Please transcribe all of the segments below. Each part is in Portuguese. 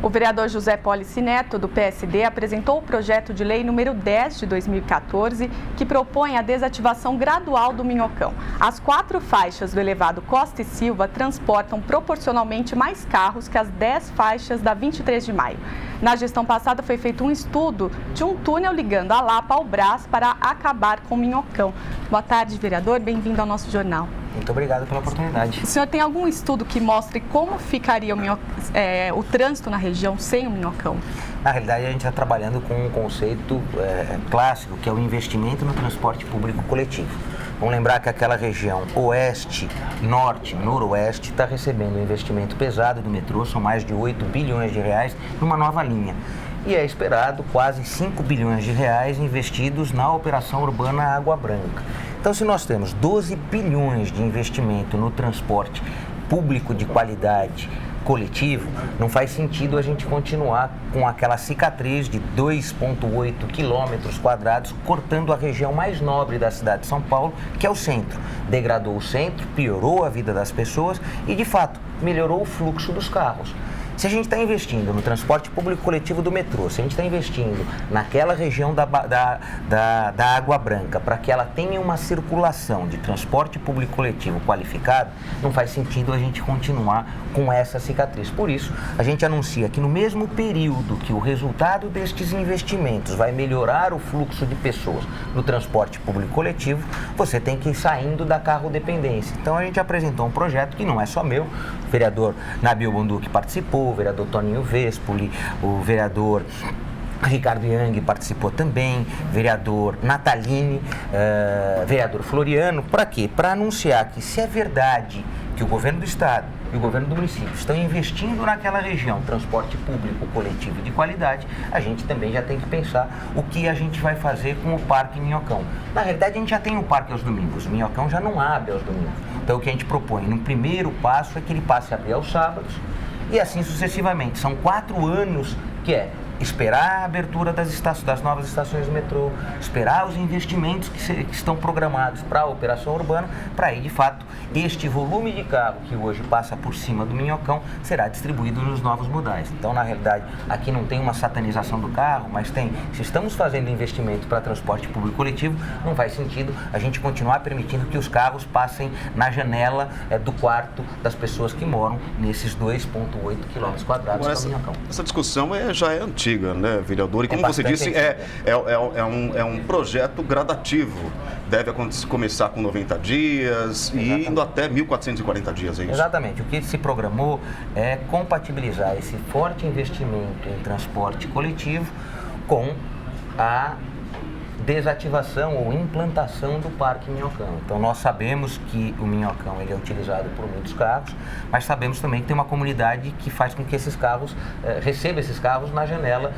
O vereador José Polici Neto, do PSD, apresentou o projeto de lei número 10 de 2014, que propõe a desativação gradual do minhocão. As 4 faixas do elevado Costa e Silva transportam proporcionalmente mais carros que as 10 faixas da 23 de maio. Na gestão passada foi feito um estudo de um túnel ligando a Lapa ao Brás para acabar com o minhocão. Boa tarde, vereador. Bem-vindo ao nosso jornal. Muito obrigado pela oportunidade. O senhor tem algum estudo que mostre como ficaria o trânsito na região sem o minhocão? Na realidade, a gente está trabalhando com um conceito clássico, que é o investimento no transporte público coletivo. Vamos lembrar que aquela região oeste, norte, noroeste está recebendo um investimento pesado do metrô, são mais de 8 bilhões de reais numa nova linha. E é esperado quase 5 bilhões de reais investidos na operação urbana Água Branca. Então, se nós temos 12 bilhões de investimento no transporte público de qualidade coletivo, não faz sentido a gente continuar com aquela cicatriz de 2,8 quilômetros quadrados cortando a região mais nobre da cidade de São Paulo, que é o centro. Degradou o centro, piorou a vida das pessoas e, de fato, melhorou o fluxo dos carros. Se a gente está investindo no transporte público coletivo do metrô, se a gente está investindo naquela região da Água Branca para que ela tenha uma circulação de transporte público coletivo qualificado, não faz sentido a gente continuar com essa cicatriz. Por isso, a gente anuncia que no mesmo período que o resultado destes investimentos vai melhorar o fluxo de pessoas no transporte público coletivo, você tem que ir saindo da carro-dependência. Então, a gente apresentou um projeto que não é só meu, o vereador Nabil Bonduki participou, o vereador Toninho Vespoli, o vereador Ricardo Yang participou também, vereador Natalini, vereador Floriano. Para quê? Para anunciar que, se é verdade que o governo do estado e o governo do município estão investindo naquela região transporte público coletivo de qualidade, a gente também já tem que pensar o que a gente vai fazer com o Parque Minhocão. Na realidade, a gente já tem o parque aos domingos, o Minhocão já não abre aos domingos. Então, o que a gente propõe no primeiro passo é que ele passe a abrir aos sábados, e assim sucessivamente. São 4 anos que é esperar a abertura das novas estações do metrô, esperar os investimentos que estão programados para a operação urbana, para aí, de fato, este volume de carro que hoje passa por cima do Minhocão será distribuído nos novos modais. Então, na realidade, aqui não tem uma satanização do carro, mas tem, se estamos fazendo investimento para transporte público coletivo, não faz sentido a gente continuar permitindo que os carros passem na janela do quarto das pessoas que moram nesses 2,8 quilômetros quadrados do Minhocão. Essa discussão já é antiga, né, vereador? E como você disse, é um projeto gradativo. Deve começar com 90 dias e indo até 1.440 dias, é isso? Exatamente. O que se programou é compatibilizar esse forte investimento em transporte coletivo com a desativação ou implantação do Parque Minhocão. Então, nós sabemos que o Minhocão ele é utilizado por muitos carros, mas sabemos também que tem uma comunidade que faz com que esses carros, receba esses carros na janela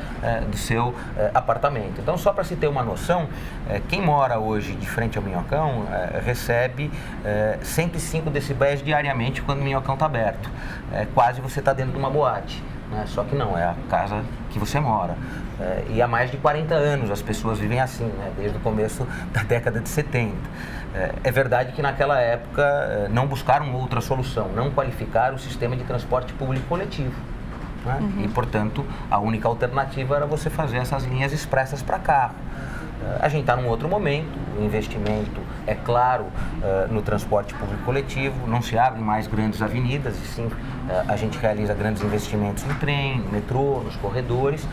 do seu apartamento. Então, só para se ter uma noção, quem mora hoje de frente ao Minhocão recebe 105 decibéis diariamente quando o Minhocão está aberto. Quase você está dentro de uma boate. Só que não, é a casa que você mora. E há mais de 40 anos as pessoas vivem assim, desde o começo da década de 70. É verdade que naquela época não buscaram outra solução, não qualificaram o sistema de transporte público coletivo. E, portanto, a única alternativa era você fazer essas linhas expressas para carro. A gente está num outro momento, o investimento é claro no transporte público coletivo, não se abrem mais grandes avenidas, e sim a gente realiza grandes investimentos no trem, no metrô, nos corredores,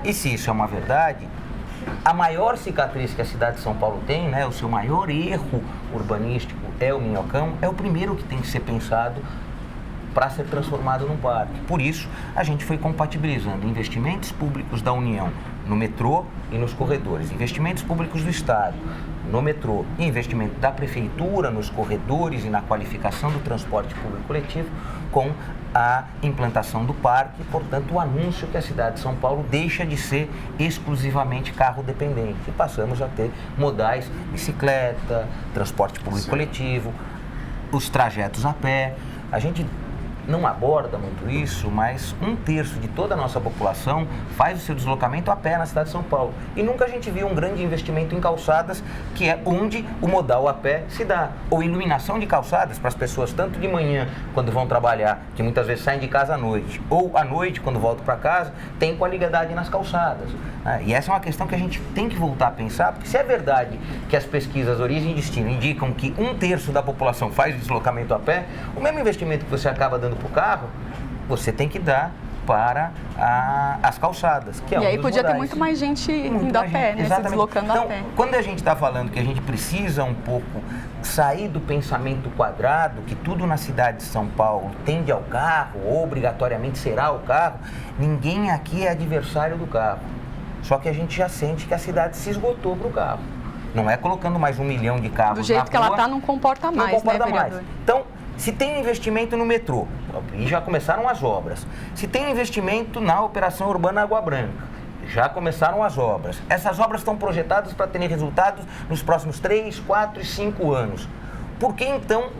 e se isso é uma verdade, a maior cicatriz que a cidade de São Paulo tem, o seu maior erro urbanístico é o Minhocão, é o primeiro que tem que ser pensado para ser transformado num parque. Por isso, a gente foi compatibilizando investimentos públicos da União no metrô e nos corredores, investimentos públicos do Estado no metrô e investimento da Prefeitura nos corredores e na qualificação do transporte público coletivo com a implantação do parque, portanto, o anúncio que a cidade de São Paulo deixa de ser exclusivamente carro dependente e passamos a ter modais bicicleta, transporte público coletivo, os trajetos a pé. A gente não aborda muito isso, mas 1/3 de toda a nossa população faz o seu deslocamento a pé na cidade de São Paulo. E nunca a gente viu um grande investimento em calçadas, que é onde o modal a pé se dá. Ou iluminação de calçadas para as pessoas, tanto de manhã, quando vão trabalhar, que muitas vezes saem de casa à noite, ou à noite, quando voltam para casa, tem qualidade nas calçadas. E essa é uma questão que a gente tem que voltar a pensar, porque se é verdade que as pesquisas Origem e Destino indicam que 1/3 da população faz o deslocamento a pé, o mesmo investimento que você acaba dando para o carro, você tem que dar para as calçadas, que é E aí podia ter muito mais gente indo a pé, né? Se deslocando a pé. Quando a gente está falando que a gente precisa um pouco sair do pensamento quadrado, que tudo na cidade de São Paulo tende ao carro, ou obrigatoriamente será o carro, ninguém aqui é adversário do carro. Só que a gente já sente que a cidade se esgotou para o carro. Não é colocando mais 1 milhão de carros na rua. Do jeito que ela está, não comporta mais, não comporta né, vereador? mais. Então, se tem investimento no metrô, e já começaram as obras. Se tem investimento na operação urbana Água Branca, já começaram as obras. Essas obras estão projetadas para terem resultados nos próximos 3, 4 e 5 anos. Por que então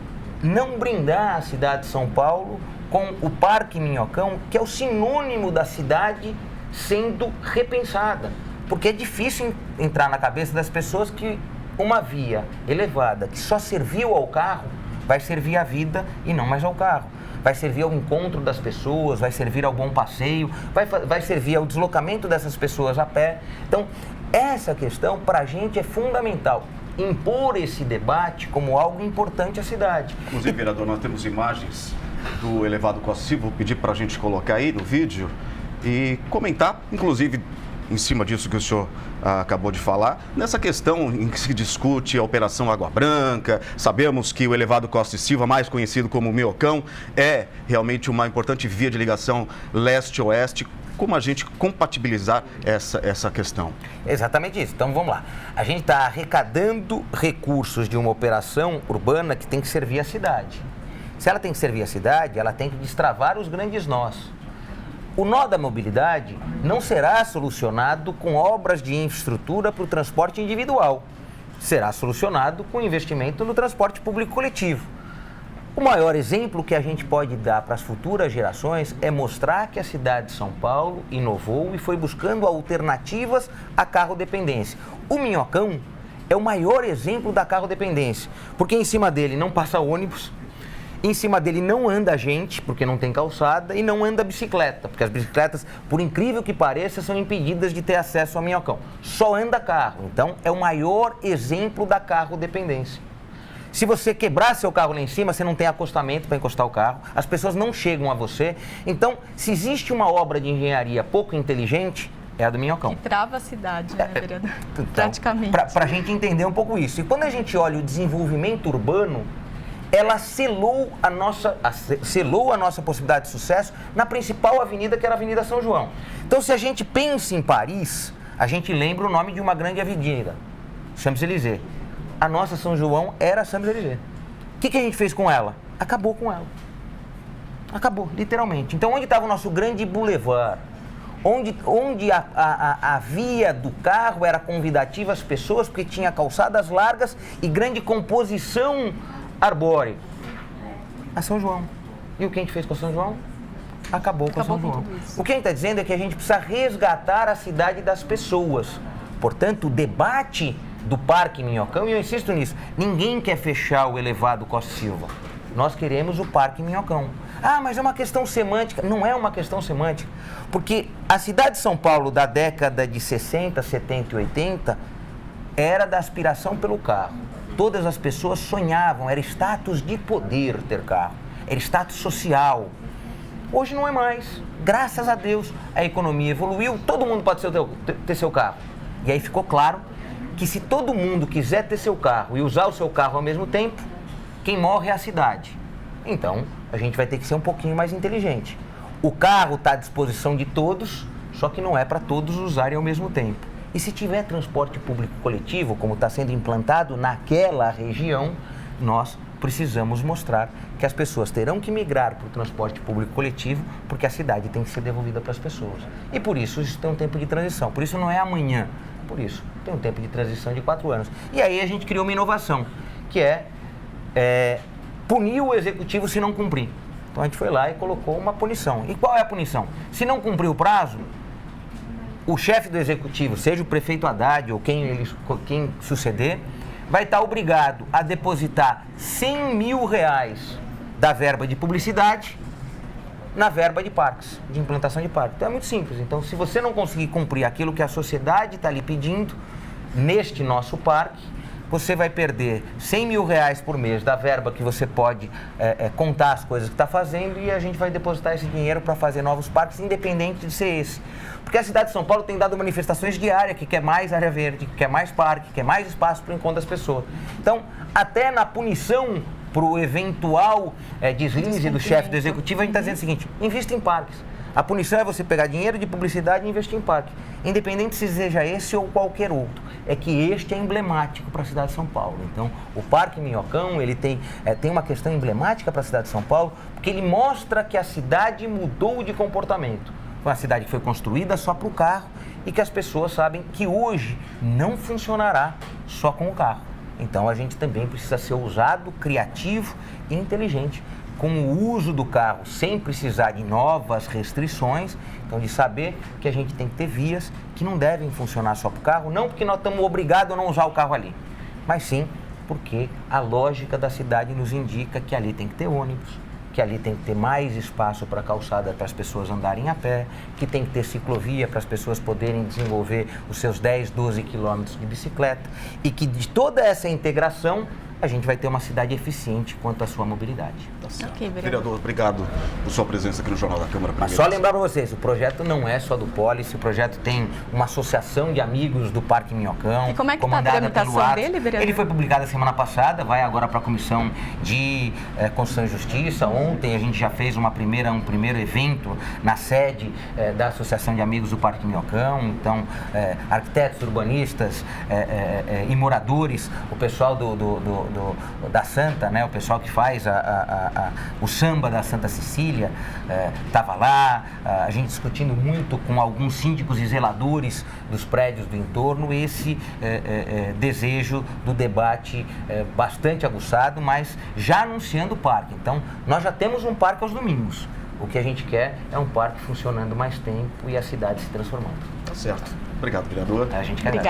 não brindar a cidade de São Paulo com o Parque Minhocão, que é o sinônimo da cidade sendo repensada? Porque é difícil entrar na cabeça das pessoas que uma via elevada que só serviu ao carro vai servir à vida e não mais ao carro. Vai servir ao encontro das pessoas, vai servir ao bom passeio, vai servir ao deslocamento dessas pessoas a pé. Então, essa questão para a gente é fundamental. Impor esse debate como algo importante à cidade. Inclusive, vereador, nós temos imagens do elevado Costa Silva, vou pedir para a gente colocar aí no vídeo e comentar, inclusive, em cima disso que o senhor acabou de falar, nessa questão em que se discute a Operação Água Branca. Sabemos que o elevado Costa Silva, mais conhecido como Minhocão, é realmente uma importante via de ligação leste-oeste. Como a gente compatibilizar essa questão? Exatamente isso. Então, vamos lá. A gente está arrecadando recursos de uma operação urbana que tem que servir a cidade. Se ela tem que servir a cidade, ela tem que destravar os grandes nós. O nó da mobilidade não será solucionado com obras de infraestrutura para o transporte individual. Será solucionado com investimento no transporte público coletivo. O maior exemplo que a gente pode dar para as futuras gerações é mostrar que a cidade de São Paulo inovou e foi buscando alternativas à carro-dependência. O Minhocão é o maior exemplo da carro-dependência, porque em cima dele não passa ônibus, em cima dele não anda gente, porque não tem calçada, e não anda bicicleta, porque as bicicletas, por incrível que pareça, são impedidas de ter acesso ao Minhocão. Só anda carro. Então, é o maior exemplo da carro-dependência. Se você quebrar seu carro lá em cima, você não tem acostamento para encostar o carro, as pessoas não chegam a você. Então, se existe uma obra de engenharia pouco inteligente, é a do Minhocão. Que trava a cidade, né, vereador? Então, praticamente. Para a gente entender um pouco isso. E quando a gente olha o desenvolvimento urbano, ela selou a nossa possibilidade de sucesso na principal avenida, que era a Avenida São João. Então, se a gente pensa em Paris, a gente lembra o nome de uma grande avenida, Champs-Élysées. A nossa São João era Champs-Élysées. O que a gente fez com ela? Acabou com ela. Acabou, literalmente. Então, onde estava o nosso grande boulevard? Onde a via do carro era convidativa às pessoas, porque tinha calçadas largas e grande composição arbóreo. A São João. E o que a gente fez com a São João? Acabou com a São João. O que a gente está dizendo é que a gente precisa resgatar a cidade das pessoas. Portanto, o debate do Parque Minhocão, e eu insisto nisso, ninguém quer fechar o elevado Costa Silva. Nós queremos o Parque Minhocão. Ah, mas é uma questão semântica. Não é uma questão semântica. Porque a cidade de São Paulo da década de 60, 70 e 80 era da aspiração pelo carro. Todas as pessoas sonhavam, era status de poder ter carro, era status social. Hoje não é mais. Graças a Deus, a economia evoluiu, todo mundo pode ter seu carro. E aí ficou claro que se todo mundo quiser ter seu carro e usar o seu carro ao mesmo tempo, quem morre é a cidade. Então, a gente vai ter que ser um pouquinho mais inteligente. O carro está à disposição de todos, só que não é para todos usarem ao mesmo tempo. E se tiver transporte público coletivo, como está sendo implantado naquela região, nós precisamos mostrar que as pessoas terão que migrar para o transporte público coletivo, porque a cidade tem que ser devolvida para as pessoas. E por isso tem um tempo de transição. Por isso não é amanhã. Por isso tem um tempo de transição de 4 anos. E aí a gente criou uma inovação, que é punir o executivo se não cumprir. Então a gente foi lá e colocou uma punição. E qual é a punição? Se não cumprir o prazo, o chefe do executivo, seja o prefeito Haddad ou quem suceder, vai estar obrigado a depositar R$100 mil da verba de publicidade na verba de parques, de implantação de parques. Então é muito simples. Então, se você não conseguir cumprir aquilo que a sociedade está lhe pedindo, neste nosso parque, você vai perder R$100 mil por mês da verba que você pode contar as coisas que está fazendo, e a gente vai depositar esse dinheiro para fazer novos parques, independente de ser esse. Porque a cidade de São Paulo tem dado manifestações diárias que quer mais área verde, que quer mais parque, que quer mais espaço para o encontro das pessoas. Então, até na punição para o eventual deslize do chefe do executivo, a gente está dizendo o seguinte: invista em parques. A punição é você pegar dinheiro de publicidade e investir em parque, independente se seja esse ou qualquer outro. É que este é emblemático para a cidade de São Paulo. Então, o Parque Minhocão, ele tem uma questão emblemática para a cidade de São Paulo, porque ele mostra que a cidade mudou de comportamento. Foi uma cidade que foi construída só para o carro e que as pessoas sabem que hoje não funcionará só com o carro. Então, a gente também precisa ser ousado, criativo e inteligente com o uso do carro, sem precisar de novas restrições. Então, de saber que a gente tem que ter vias que não devem funcionar só para o carro, não porque nós estamos obrigados a não usar o carro ali, mas sim porque a lógica da cidade nos indica que ali tem que ter ônibus, que ali tem que ter mais espaço para calçada para as pessoas andarem a pé, que tem que ter ciclovia para as pessoas poderem desenvolver os seus 10, 12 quilômetros de bicicleta, e que de toda essa integração a gente vai ter uma cidade eficiente quanto à sua mobilidade. Tá certo. Okay, vereador, obrigado por sua presença aqui no Jornal da Câmara. Mas só lembrar para vocês, o projeto não é só do Policy, o projeto tem uma associação de amigos do Parque Minhocão. E como é que está a tramitação dele, vereador? Ele foi publicado a semana passada, vai agora para a Comissão de Constituição e Justiça. Ontem a gente já fez um primeiro evento na sede da Associação de Amigos do Parque Minhocão. Então, arquitetos, urbanistas e moradores, o pessoal da Santa, né, o pessoal que faz o samba da Santa Cecília, estava lá, a gente discutindo muito com alguns síndicos e zeladores dos prédios do entorno, esse desejo do debate bastante aguçado, mas já anunciando o parque. Então, nós já temos um parque aos domingos. O que a gente quer é um parque funcionando mais tempo e a cidade se transformando. Tá certo. Obrigado, vereador. A gente quer.